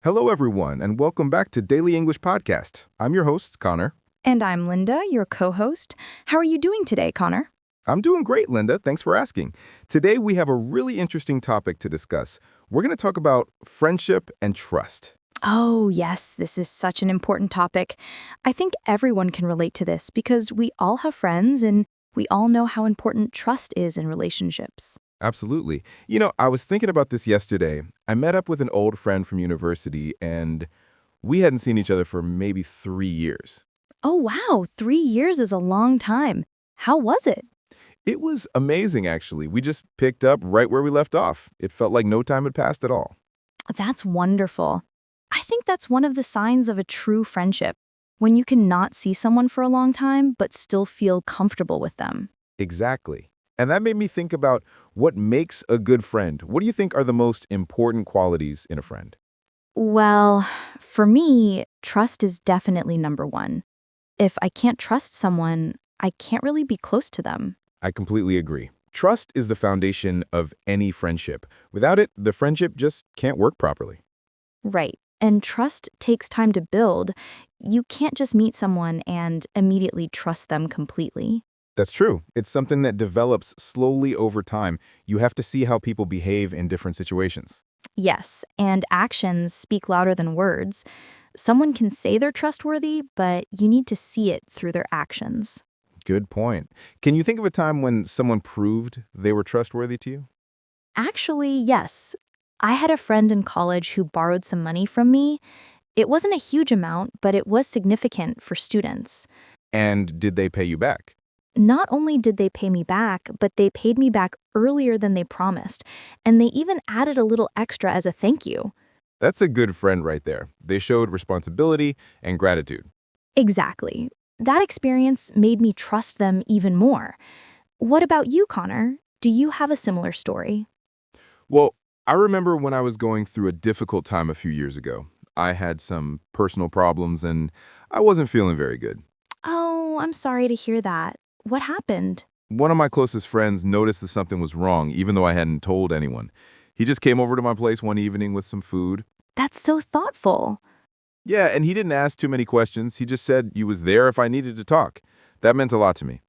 Hello, everyone, and welcome back to Daily English Podcast. I'm your host, Connor. And I'm Linda, your co-host. How are you doing today, Connor? I'm doing great, Linda. Thanks for asking. Today, we have a really interesting topic to discuss. We're going to talk about friendship and trust. Oh, yes, this is such an important topic. I think everyone can relate to this because we all have friends and we all know how important trust is in relationships. Absolutely. I was thinking about this yesterday. I met up with an old friend from university, and we hadn't seen each other for maybe 3 years. Oh, wow, 3 years is a long time. How was it? It was amazing, actually. We just picked up right where we left off. It felt like no time had passed at all. That's wonderful. I think that's one of the signs of a true friendship, when you can not see someone for a long time but still feel comfortable with them. Exactly. And that made me think about what makes a good friend. What do you think are the most important qualities in a friend? Well, for me, trust is definitely number one. If I can't trust someone, I can't really be close to them. I completely agree. Trust is the foundation of any friendship. Without it, the friendship just can't work properly. Right. And trust takes time to build. You can't just meet someone and immediately trust them completely. That's true. It's something that develops slowly over time. You have to see how people behave in different situations. Yes, and actions speak louder than words. Someone can say they're trustworthy, but you need to see it through their actions. Good point. Can you think of a time when someone proved they were trustworthy to you? Actually, yes. I had a friend in college who borrowed some money from me. It wasn't a huge amount, but it was significant for students. And did they pay you back? Not only did they pay me back, but they paid me back earlier than they promised, and they even added a little extra as a thank you. That's a good friend right there. They showed responsibility and gratitude. Exactly. That experience made me trust them even more. What about you, Connor? Do you have a similar story? Well, I remember when I was going through a difficult time a few years ago. I had some personal problems and I wasn't feeling very good. Oh, I'm sorry to hear that. What happened? One of my closest friends noticed that something was wrong, even though I hadn't told anyone. He just came over to my place one evening with some food. That's so thoughtful. Yeah, and he didn't ask too many questions. He just said he was there if I needed to talk. That meant a lot to me.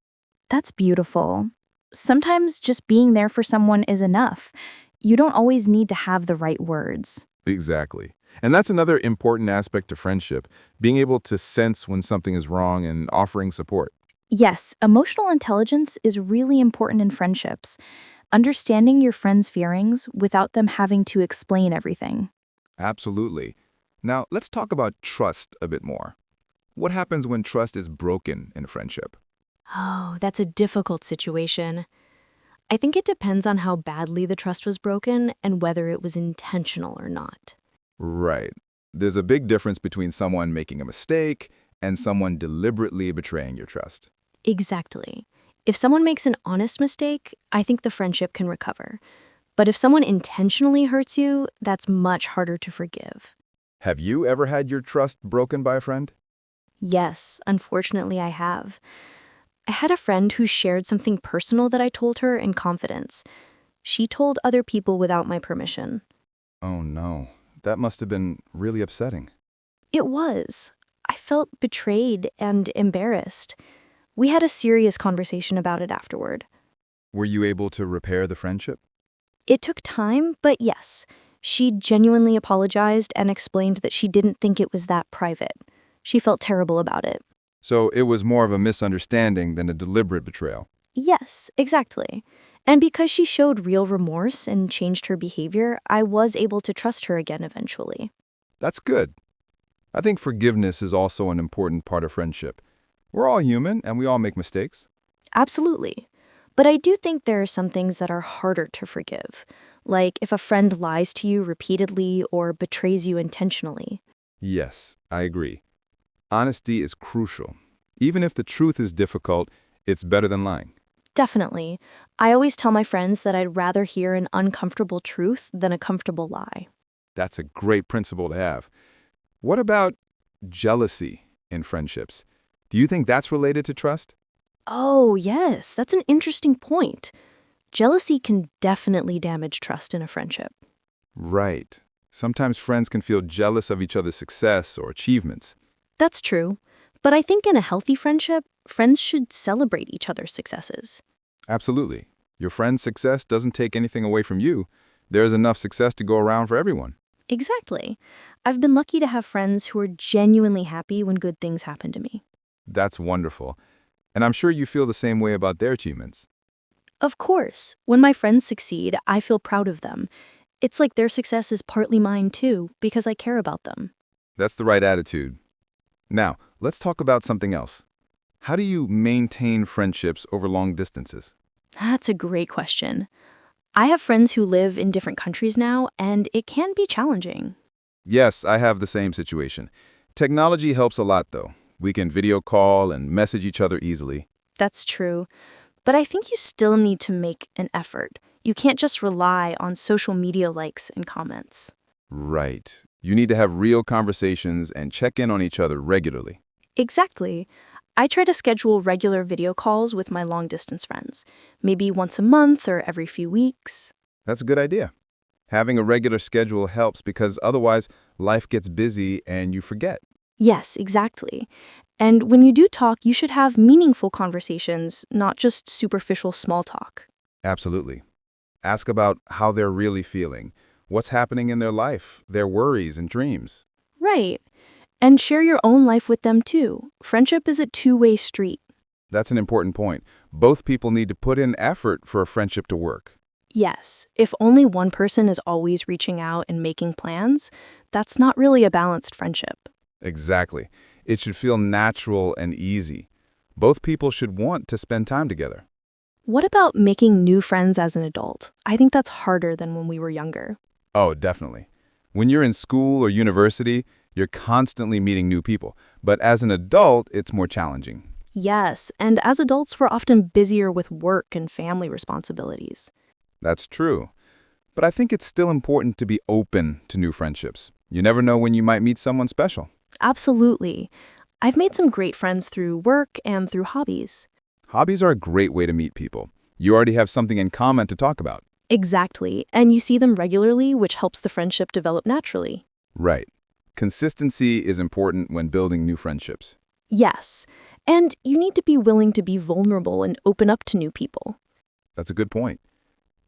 That's beautiful. Sometimes just being there for someone is enough. You don't always need to have the right words. Exactly. And that's another important aspect to friendship, being able to sense when something is wrong and offering support. Yes, emotional intelligence is really important in friendships. Understanding your friends' feelings without them having to explain everything. Absolutely. Now, let's talk about trust a bit more. What happens when trust is broken in a friendship? Oh, that's a difficult situation. I think it depends on how badly the trust was broken and whether it was intentional or not. Right. There's a big difference between someone making a mistake and someone deliberately betraying your trust. Exactly. If someone makes an honest mistake, I think the friendship can recover. But if someone intentionally hurts you, that's much harder to forgive. Have you ever had your trust broken by a friend? Yes, unfortunately, I have. I had a friend who shared something personal that I told her in confidence. She told other people without my permission. Oh no, that must have been really upsetting. It was. I felt betrayed and embarrassed. We had a serious conversation about it afterward. Were you able to repair the friendship? It took time, but yes. She genuinely apologized and explained that she didn't think it was that private. She felt terrible about it. So it was more of a misunderstanding than a deliberate betrayal. Yes, exactly. And because she showed real remorse and changed her behavior, I was able to trust her again eventually. That's good. I think forgiveness is also an important part of friendship. We're all human and we all make mistakes. Absolutely. But I do think there are some things that are harder to forgive, like if a friend lies to you repeatedly or betrays you intentionally. Yes, I agree. Honesty is crucial. Even if the truth is difficult, it's better than lying. Definitely. I always tell my friends that I'd rather hear an uncomfortable truth than a comfortable lie. That's a great principle to have. What about jealousy in friendships? Do you think that's related to trust? Oh, yes, that's an interesting point. Jealousy can definitely damage trust in a friendship. Right. Sometimes friends can feel jealous of each other's success or achievements. That's true. But I think in a healthy friendship, friends should celebrate each other's successes. Absolutely. Your friend's success doesn't take anything away from you. There's enough success to go around for everyone. Exactly. I've been lucky to have friends who are genuinely happy when good things happen to me. That's wonderful. And I'm sure you feel the same way about their achievements. Of course, when my friends succeed, I feel proud of them. It's like their success is partly mine too, because I care about them. That's the right attitude. Now, let's talk about something else. How do you maintain friendships over long distances? That's a great question. I have friends who live in different countries now, and it can be challenging. Yes, I have the same situation. Technology helps a lot, though. We can video call and message each other easily. That's true. But I think you still need to make an effort. You can't just rely on social media likes and comments. Right. You need to have real conversations and check in on each other regularly. Exactly. I try to schedule regular video calls with my long-distance friends, maybe once a month or every few weeks. That's a good idea. Having a regular schedule helps because otherwise life gets busy and you forget. Yes, exactly. And when you do talk, you should have meaningful conversations, not just superficial small talk. Absolutely. Ask about how they're really feeling, what's happening in their life, their worries and dreams. Right. And share your own life with them too. Friendship is a two-way street. That's an important point. Both people need to put in effort for a friendship to work. Yes, if only one person is always reaching out and making plans, that's not really a balanced friendship. Exactly. It should feel natural and easy. Both people should want to spend time together. What about making new friends as an adult? I think that's harder than when we were younger. Oh, definitely. When you're in school or university, you're constantly meeting new people. But as an adult, it's more challenging. Yes, and as adults, we're often busier with work and family responsibilities. That's true. But I think it's still important to be open to new friendships. You never know when you might meet someone special. Absolutely. I've made some great friends through work and through hobbies. Hobbies are a great way to meet people. You already have something in common to talk about. Exactly, and you see them regularly, which helps the friendship develop naturally. Right. Consistency is important when building new friendships. Yes, and you need to be willing to be vulnerable and open up to new people. That's a good point.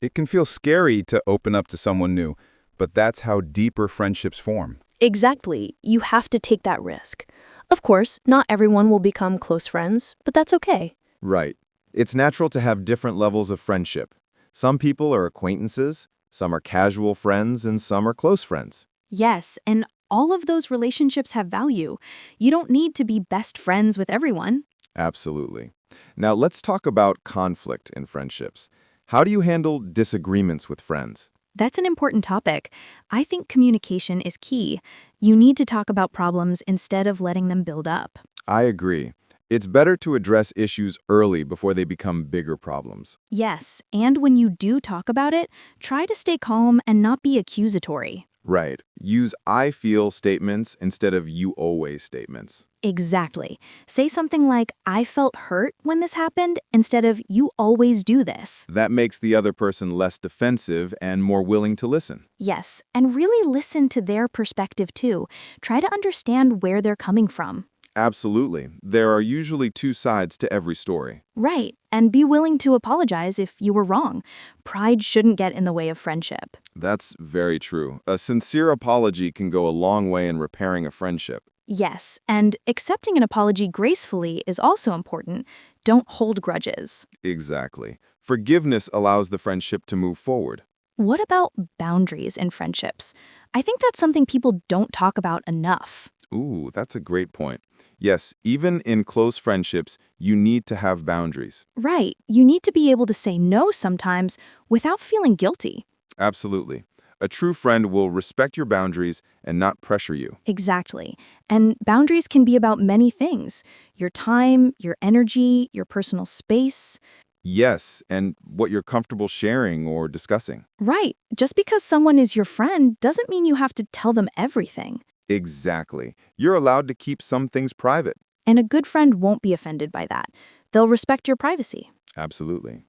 It can feel scary to open up to someone new, but that's how deeper friendships form. Exactly, you have to take that risk. Of course, not everyone will become close friends, but that's okay. Right. It's natural to have different levels of friendship. Some people are acquaintances, some are casual friends, and some are close friends. Yes, and all of those relationships have value. You don't need to be best friends with everyone. Absolutely. Now let's talk about conflict in friendships. How do you handle disagreements with friends? That's an important topic. I think communication is key. You need to talk about problems instead of letting them build up. I agree. It's better to address issues early before they become bigger problems. Yes, and when you do talk about it, try to stay calm and not be accusatory. Right. Use I feel statements instead of you always statements. Exactly. Say something like, I felt hurt when this happened, instead of, you always do this. That makes the other person less defensive and more willing to listen. Yes, and really listen to their perspective too. Try to understand where they're coming from. Absolutely. There are usually two sides to every story. Right, and be willing to apologize if you were wrong. Pride shouldn't get in the way of friendship. That's very true. A sincere apology can go a long way in repairing a friendship. Yes, and accepting an apology gracefully is also important. Don't hold grudges. Exactly. Forgiveness allows the friendship to move forward. What about boundaries in friendships? I think that's something people don't talk about enough. Ooh, that's a great point. Yes, even in close friendships, you need to have boundaries. Right, you need to be able to say no sometimes without feeling guilty. Absolutely. A true friend will respect your boundaries and not pressure you. Exactly. And boundaries can be about many things. Your time, your energy, your personal space. Yes, and what you're comfortable sharing or discussing. Right. Just because someone is your friend doesn't mean you have to tell them everything. Exactly. You're allowed to keep some things private. And a good friend won't be offended by that. They'll respect your privacy. Absolutely.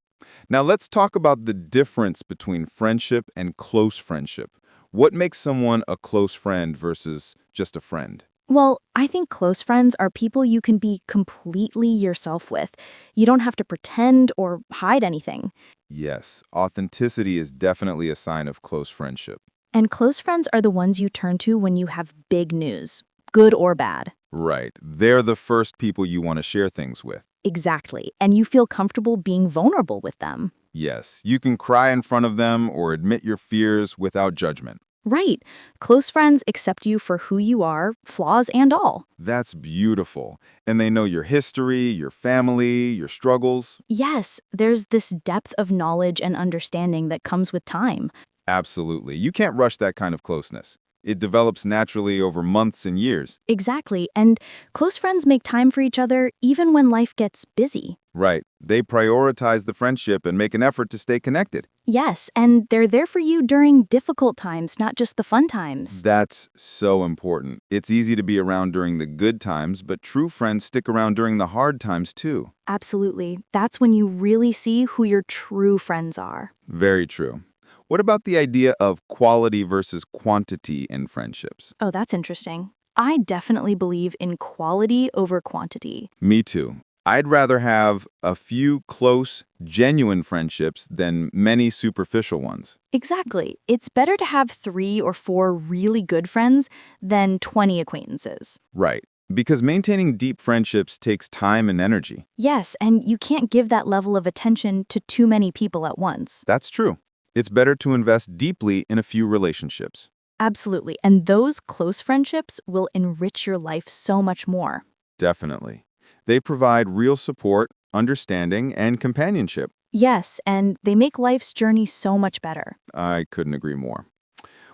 Now let's talk about the difference between friendship and close friendship. What makes someone a close friend versus just a friend? Well, I think close friends are people you can be completely yourself with. You don't have to pretend or hide anything. Yes, authenticity is definitely a sign of close friendship. And close friends are the ones you turn to when you have big news, good or bad. Right. They're the first people you want to share things with. Exactly. And you feel comfortable being vulnerable with them. Yes, you can cry in front of them or admit your fears without judgment. Right. Close friends accept you for who you are, flaws and all. That's beautiful. And they know your history, your family, your struggles. Yes, there's this depth of knowledge and understanding that comes with time. Absolutely. You can't rush that kind of closeness. It develops naturally over months and years. Exactly. And close friends make time for each other even when life gets busy. Right. They prioritize the friendship and make an effort to stay connected. Yes, and they're there for you during difficult times, not just the fun times. That's so important. It's easy to be around during the good times, but true friends stick around during the hard times too. Absolutely. That's when you really see who your true friends are. Very true. What about the idea of quality versus quantity in friendships? Oh, that's interesting. I definitely believe in quality over quantity. Me too. I'd rather have a few close, genuine friendships than many superficial ones. Exactly. It's better to have 3 or 4 really good friends than 20 acquaintances. Right. Because maintaining deep friendships takes time and energy. Yes, and you can't give that level of attention to too many people at once. That's true. It's better to invest deeply in a few relationships. Absolutely. And those close friendships will enrich your life so much more. Definitely. They provide real support, understanding, and companionship. Yes, and they make life's journey so much better. I couldn't agree more.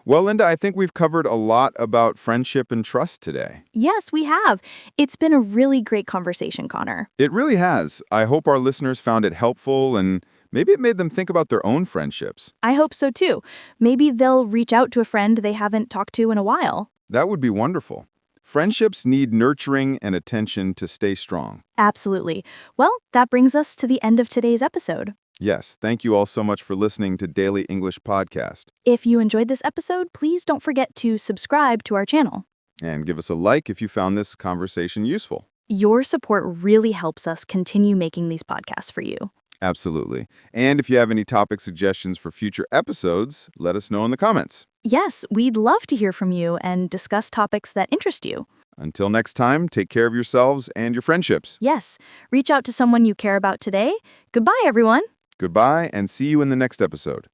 Well, Linda, I think we've covered a lot about friendship and trust today. Yes, we have. It's been a really great conversation, Connor. It really has. I hope our listeners found it helpful and maybe it made them think about their own friendships. I hope so too. Maybe they'll reach out to a friend they haven't talked to in a while. That would be wonderful. Friendships need nurturing and attention to stay strong. Absolutely. Well, that brings us to the end of today's episode. Yes, thank you all so much for listening to Daily English Podcast. If you enjoyed this episode, please don't forget to subscribe to our channel. And give us a like if you found this conversation useful. Your support really helps us continue making these podcasts for you. Absolutely. And if you have any topic suggestions for future episodes, let us know in the comments. Yes, we'd love to hear from you and discuss topics that interest you. Until next time, take care of yourselves and your friendships. Yes, reach out to someone you care about today. Goodbye, everyone. Goodbye, and see you in the next episode.